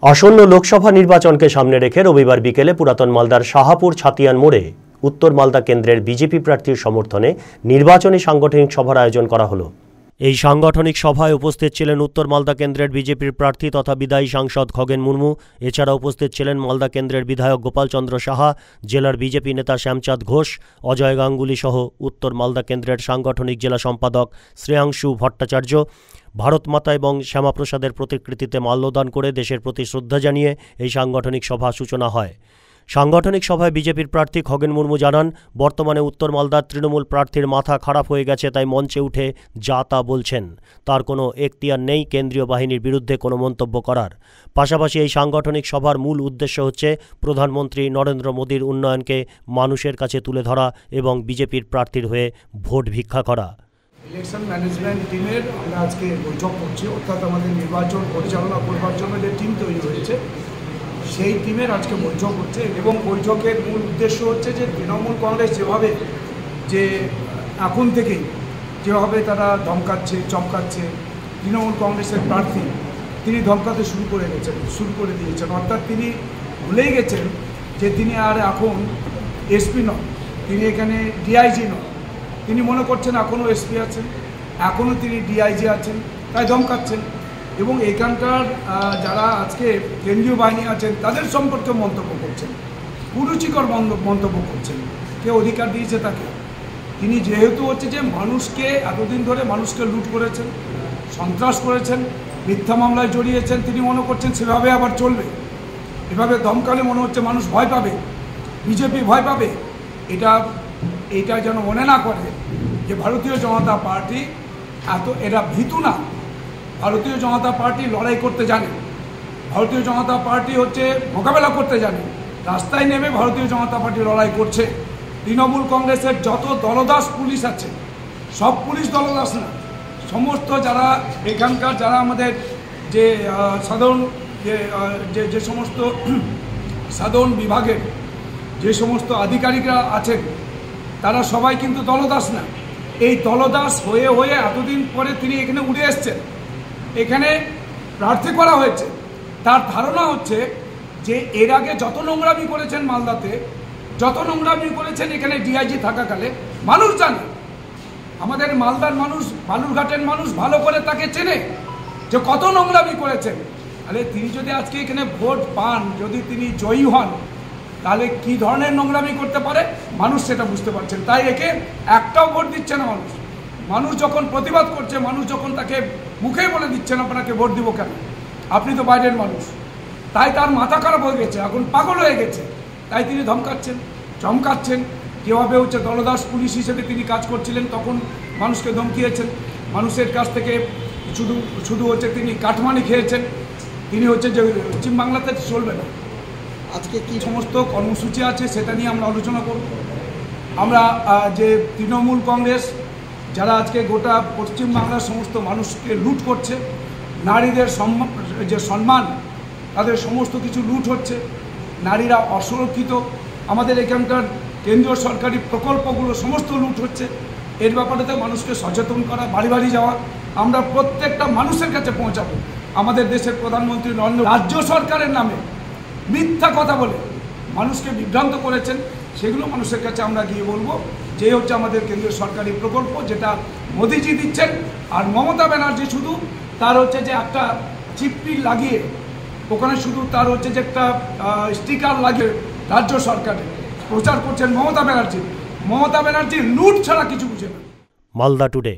আসন্ন লোকসভা নির্বাচনকে সামনে রেখে রবিবার বিকেলে পুরাতন মালদার শাহাপুর ছাতিয়ান মোড়ে উত্তর মালদা কেন্দ্রের বিজেপি প্রার্থীর সমর্থনে নির্বাচনী সাংগঠনিক সভার আয়োজন করা হলো। এই সাংগঠনিক সভায় উপস্থিত ছিলেন উত্তর মালদা কেন্দ্রের বিজেপির প্রার্থী তথা বিদায়ী সাংসদ খগেন মুর্মু। এছাড়া উপস্থিত ছিলেন মালদা কেন্দ্রের বিধায়ক গোপাল চন্দ্র সাহা, জেলার বিজেপি নেতা শ্যামচাঁদ ঘোষ, অজয় গাঙ্গুলি সহ উত্তর মালদা কেন্দ্রের সাংগঠনিক জেলা সম্পাদক শ্রেয়াংশু ভট্টাচার্য। ভারত মাতা এবং শ্যামাপ্রসাদের প্রতিকৃতিতে মাল্যদান করে দেশের প্রতি শ্রদ্ধা জানিয়ে এই সাংগঠনিক সভা সূচনা হয়। সাংগঠনিক সভায় বিজেপির প্রার্থী খগেন মুর্মু জানান, বর্তমানে উত্তর মালদার তৃণমূল প্রার্থীর মাথা খারাপ হয়ে গেছে, তাই মঞ্চে উঠে যা তা বলছেন। তার কোনো এখতিয়ার নেই কেন্দ্রীয় বাহিনীর বিরুদ্ধে কোনো মন্তব্য করার। পাশাপাশি এই সাংগঠনিক সভার মূল উদ্দেশ্য হচ্ছে প্রধানমন্ত্রী নরেন্দ্র মোদীর উন্নয়নকে মানুষের কাছে তুলে ধরা এবং বিজেপির প্রার্থীর হয়ে ভোট ভিক্ষা করা। ইলেকশন ম্যানেজমেন্ট টিমের আমরা আজকে বৈঠক করছি, অর্থাৎ আমাদের নির্বাচন পরিচালনা করবার জন্য যে টিম তৈরি হয়েছে সেই টিমের আজকে বৈঠক হচ্ছে এবং বৈঠকের মূল উদ্দেশ্য হচ্ছে যে তৃণমূল কংগ্রেস যেভাবে যে এখন থেকেই যেভাবে তারা ধমকাচ্ছে চমকাচ্ছে, তৃণমূল কংগ্রেসের প্রার্থী তিনি ধমকাতে শুরু করে দিয়েছেন। অর্থাৎ তিনি ভুলেই গেছেন যে তিনি আর এখন এসপি নন, তিনি এখানে ডিআইজি নন। তিনি মনে করছেন এখনও এসপি আছেন, এখনও তিনি ডিআইজি আছেন, তাই ধমকাচ্ছেন এবং এখানকার যারা আজকে কেন্দ্রীয় বাহিনী আছেন তাদের সম্পর্কে মন্তব্য করছেন, কুরুচিকর মন্তব্য করছেন। কে অধিকার দিয়েছে তাকে? তিনি যেহেতু হচ্ছে যে মানুষকে এতদিন ধরে মানুষকে লুট করেছেন, সন্ত্রাস করেছেন, মিথ্যা মামলায় জড়িয়েছেন, তিনি মনে করছেন সেভাবে আবার চলবে। এভাবে ধমকালে মনে হচ্ছে মানুষ ভয় পাবে, বিজেপি ভয় পাবে। এটা যেন মনে না করে যে ভারতীয় জনতা পার্টি এরা ভীতু না। ভারতীয় জনতা পার্টি লড়াই করতে জানে, ভারতীয় জনতা পার্টি হচ্ছে মোকাবেলা করতে জানে। রাস্তায় নেমে ভারতীয় জনতা পার্টি লড়াই করছে। তৃণমূল কংগ্রেসের যত দলদাস পুলিশ আছে সব পুলিশ দলদাস না, সমস্ত যারা এখানকার যারা আমাদের যে সাধারণ যে সমস্ত সাধারণ বিভাগের যে সমস্ত আধিকারিকরা আছেন তারা সবাই কিন্তু দলদাস না। এই দলদাস হয়ে হয়ে এতদিন পরে তিনি এখানে উঠে এসছেন, এখানে প্রার্থী করা হয়েছে। তার ধারণা হচ্ছে যে এর আগে যত নোংরামি করেছেন মালদাতে, যত নোংরামি করেছেন এখানে ডিআইজি থাকাকালে, মানুষ জানে, আমাদের মালদার মানুষ, বালুরঘাটের মানুষ ভালো করে তাকে চেনে যে কত নোংরামি করেছেন। তাহলে তিনি যদি আজকে এখানে ভোট পান, যদি তিনি জয়ী হন, তাহলে কি ধরনের নোংরামি করতে পারে মানুষ সেটা বুঝতে পারছেন। তাই একে একটাও ভোট দিচ্ছে না মানুষ। মানুষ যখন প্রতিবাদ করছে, মানুষ যখন তাকে মুখে বলে দিচ্ছেন আপনাকে ভোট দিব কেন, আপনি তো বাইরের মানুষ, তাই তার মাথা খারাপ হয়ে গেছে, এখন পাগল হয়ে গেছে। তাই তিনি ধমকাচ্ছেন চমকাচ্ছেন। যেভাবে হচ্ছে দলদাস পুলিশ হিসেবে তিনি কাজ করছিলেন তখন মানুষকে ধমকিয়েছেন, মানুষের কাছ থেকে শুধু হচ্ছে তিনি কাটমানি খেয়েছেন। তিনি হচ্ছে যে পশ্চিমবাংলাতে চলবে না। আজকে কি সমস্ত কর্মসূচি আছে সেটা নিয়ে আমরা আলোচনা করব। আমরা যে তৃণমূল কংগ্রেস যারা আজকে গোটা পশ্চিমবাংলার সমস্ত মানুষকে লুট করছে, নারীদের যে সম্মান তাদের সমস্ত কিছু লুট হচ্ছে, নারীরা অসুরক্ষিত, আমাদের এখানকার কেন্দ্রীয় সরকারি প্রকল্পগুলো সমস্ত লুট হচ্ছে, এর ব্যাপারেতে মানুষকে সচেতন করা, বাড়ি বাড়ি যাওয়া, আমরা প্রত্যেকটা মানুষের কাছে পৌঁছাবো। আমাদের দেশের প্রধানমন্ত্রী রাজ্য সরকারের নামে মিথ্যা কথা বলে মানুষকে বিভ্রান্ত করেছেন, সেগুলো মানুষের কাছে আমরা গিয়ে বলবো যে হচ্ছে আমাদের কেন্দ্রীয় সরকারি প্রকল্প যেটা মোদিজি দিচ্ছেন। আর মমতা ব্যানার্জি শুধু তার হচ্ছে যে একটা চিপটি লাগিয়ে ওখানে শুধু তার হচ্ছে যে একটা স্টিকার লাগিয়ে রাজ্য সরকারে প্রচার করছেন মমতা ব্যানার্জি লুট ছাড়া কিছু বুঝে না। মালদা টুডে।